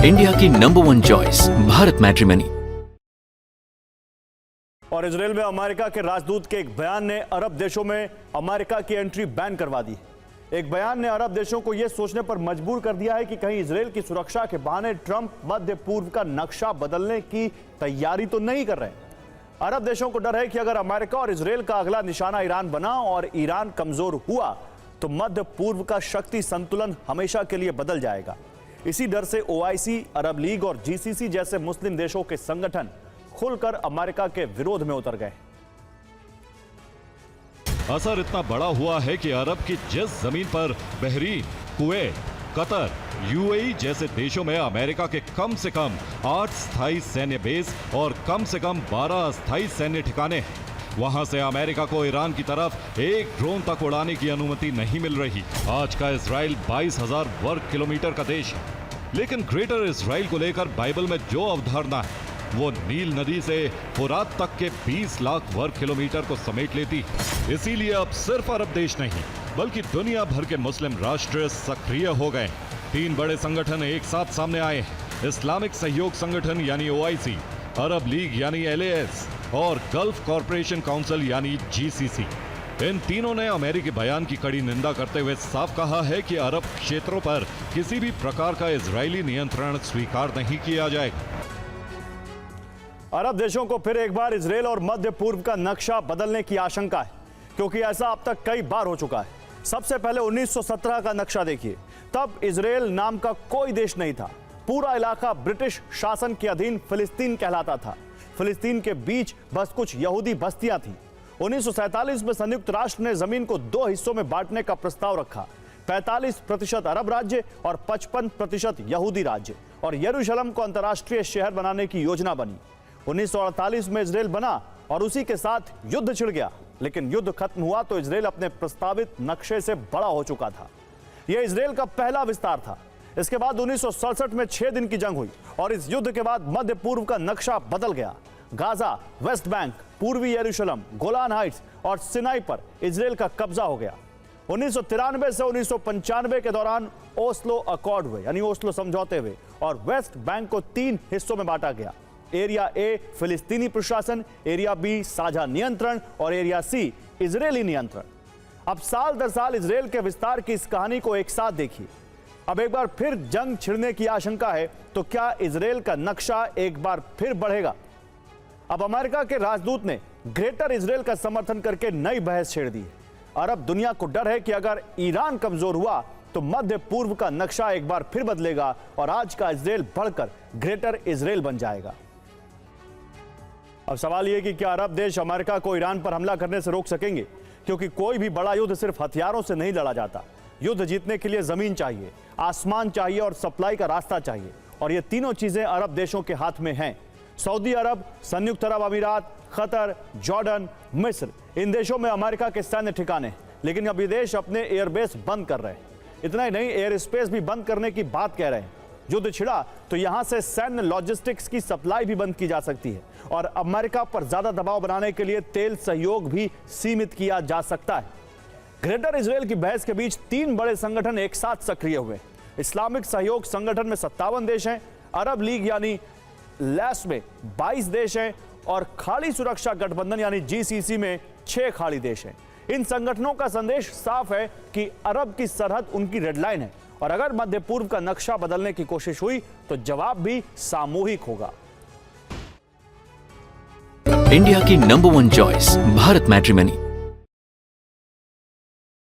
India की number 1 choice Bharat matrimony. और Israel में अमेरिका के राजदूत के एक बयान ने अरब देशों में अमेरिका की एंट्री बैन करवा दी। एक बयान ने अरब देशों को यह सोचने पर मजबूर कर दिया है कि कहीं इजराइल की सुरक्षा के बहाने ट्रंप मध्य पूर्व का नक्शा बदलने की तैयारी तो नहीं कर रहे। अरब देशों को डर है कि अगर अमेरिका और इजराइल का अगला निशाना ईरान बना और ईरान कमजोर हुआ तो मध्य पूर्व का शक्ति संतुलन हमेशा के लिए बदल जाएगा। इसी डर से ओआईसी, अरब लीग और जीसीसी जैसे मुस्लिम देशों के संगठन खुलकर अमेरिका के विरोध में उतर गए। असर इतना बड़ा हुआ है कि अरब की जिस जमीन पर बहरीन, कुवैत, कतर, यूएई जैसे देशों में अमेरिका के कम से कम 8 स्थायी सैन्य बेस और कम से कम 12 अस्थायी सैन्य ठिकाने हैं, वहां से अमेरिका को ईरान की तरफ एक ड्रोन तक उड़ाने की अनुमति नहीं मिल रही। आज का इजराइल 22,000 वर्ग किलोमीटर का देश है, लेकिन ग्रेटर इजराइल को लेकर बाइबल में जो अवधारणा है वो नील नदी से फुरात तक के 20 लाख वर्ग किलोमीटर को समेट लेती है। इसीलिए अब सिर्फ अरब देश नहीं बल्कि दुनिया भर के मुस्लिम राष्ट्र सक्रिय हो गए। 3 बड़े संगठन एक साथ सामने आए हैं। इस्लामिक सहयोग संगठन यानी ओआईसी, अरब लीग यानी एलएएस और गल्फ कॉरपोरेशन काउंसिल यानी जीसीसी। इन तीनों ने अमेरिकी बयान की कड़ी निंदा करते हुए साफ कहा है कि अरब क्षेत्रों पर किसी भी प्रकार का इजरायली नियंत्रण स्वीकार नहीं किया जाएगा। अरब देशों को फिर एक बार इजराइल और मध्य पूर्व का नक्शा बदलने की आशंका है, क्योंकि ऐसा अब तक कई बार हो चुका है। सबसे पहले 1917 का नक्शा देखिए, तब इजराइल नाम का कोई देश नहीं था। पूरा इलाका ब्रिटिश शासन के अधीन फिलिस्तीन कहलाता था। फिलिस्तीन के बीच बस कुछ यहूदी बस्तियां थीं। 1947 में संयुक्त राष्ट्र ने जमीन को 2 हिस्सों में बांटने का प्रस्ताव रखा, 45% अरब राज्य और 55% यहूदी राज्य, और यरूशलेम को अंतर्राष्ट्रीय शहर बनाने की योजना बनी। 1948 में इजराइल बना और उसी के साथ युद्ध छिड़ गया, लेकिन युद्ध खत्म हुआ तो इजराइल अपने प्रस्तावित नक्शे से बड़ा हो चुका था। यह इजराइल का पहला विस्तार था। इसके बाद 1967 में 6 दिन की जंग हुई और इस युद्ध के बाद मध्य पूर्व का नक्शा बदल गया। गाजा, वेस्ट बैंक, पूर्वी यरूशलेम, गोलान हाइट्स और सिनाई पर इजराइल का कब्जा हो गया। 1993 से 1995 के दौरान ओस्लो अकॉर्ड हुए, यानी ओस्लो समझौते हुए, और वेस्ट बैंक को 3 हिस्सों में बांटा गया। एरिया ए फिलिस्तीनी प्रशासन, एरिया बी साझा नियंत्रण और एरिया सी इजरायली नियंत्रण। अब साल दर साल इजराइल के विस्तार की इस कहानी को एक साथ देखिए। अब एक बार फिर जंग छिड़ने की आशंका है, तो क्या इजराइल का नक्शा एक बार फिर बढ़ेगा? अब अमेरिका के राजदूत ने ग्रेटर इजराइल का समर्थन करके नई बहस छेड़ दी है। अरब दुनिया को डर है कि अगर ईरान कमजोर हुआ तो मध्य पूर्व का नक्शा एक बार फिर बदलेगा और आज का इजराइल बढ़कर ग्रेटर इजराइल बन जाएगा। अब सवाल यह कि क्या अरब देश अमेरिका को ईरान पर हमला करने से रोक सकेंगे? क्योंकि कोई भी बड़ा युद्ध सिर्फ हथियारों से नहीं लड़ा जाता। युद्ध जीतने के लिए जमीन चाहिए, आसमान चाहिए और सप्लाई का रास्ता चाहिए, और ये तीनों चीजें अरब देशों के हाथ में हैं। सऊदी अरब, संयुक्त अरब अमीरात, कतर, जॉर्डन, मिस्र, इन देशों में अमेरिका के सैन्य ठिकाने, लेकिन अब ये देश अपने एयरबेस बंद कर रहे हैं। इतना ही नहीं, एयर स्पेस भी बंद करने की बात कह रहे हैं। युद्ध छिड़ा तो यहां से सैन्य लॉजिस्टिक्स की सप्लाई भी बंद की जा सकती है और अमेरिका पर ज्यादा दबाव बनाने के लिए तेल सहयोग भी सीमित किया जा सकता है। ग्रेटर इजराइल की बहस के बीच 3 बड़े संगठन एक साथ सक्रिय हुए। इस्लामिक सहयोग संगठन में 57 देश हैं, अरब लीग यानी लैस में 22 देश हैं और खाड़ी सुरक्षा गठबंधन यानी जीसीसी में 6 खाड़ी देश हैं। इन संगठनों का संदेश साफ है कि अरब की सरहद उनकी रेड लाइन है और अगर मध्य पूर्व का नक्शा बदलने की कोशिश हुई तो जवाब भी सामूहिक होगा। इंडिया की नंबर 1 चॉइस भारत मैट्रिमनी।